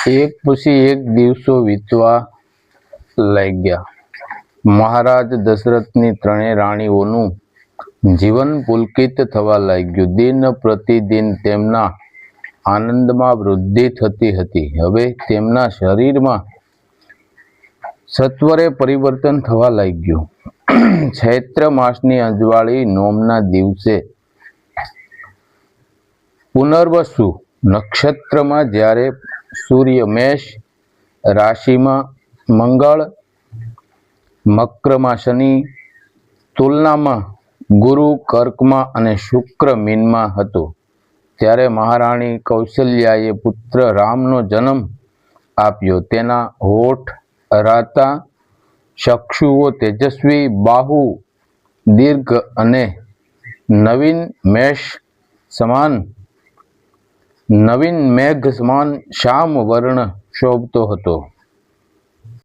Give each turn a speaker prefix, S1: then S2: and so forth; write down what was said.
S1: એક પછી એક દિવસો વીતવા લાગ્યા. મહારાજ દશરથની ત્રણેય રાણીઓનું જીવન પુલકિત થવા લાગ્યું. દિન પ્રતિદિન તેમના આનંદમાં વૃદ્ધિ થતી હતી. હવે તેમના શરીરમાં સત્વરે પરિવર્તન થવા લાગ્યું. ચૈત્ર માસની અજવાળી નોમના દિવસે પુનર્વસુ નક્ષત્રમાં જ્યારે સૂર્ય મેષ રાશિમાં, મંગળ મકરમાં, શનિ તુલામાં, ગુરુ કર્કમાં અને શુક્ર મીનમાં હતો, ત્યારે મહારાણી કૌશલ્યાએ પુત્ર રામનો જન્મ આપ્યો. તેના હોઠ અરાતા, ચક્ષુઓ તેજસ્વી, બાહુ દીર્ઘ અને નવીન મેઘ સમાન શ્યામ વર્ણ શોભતો હતો.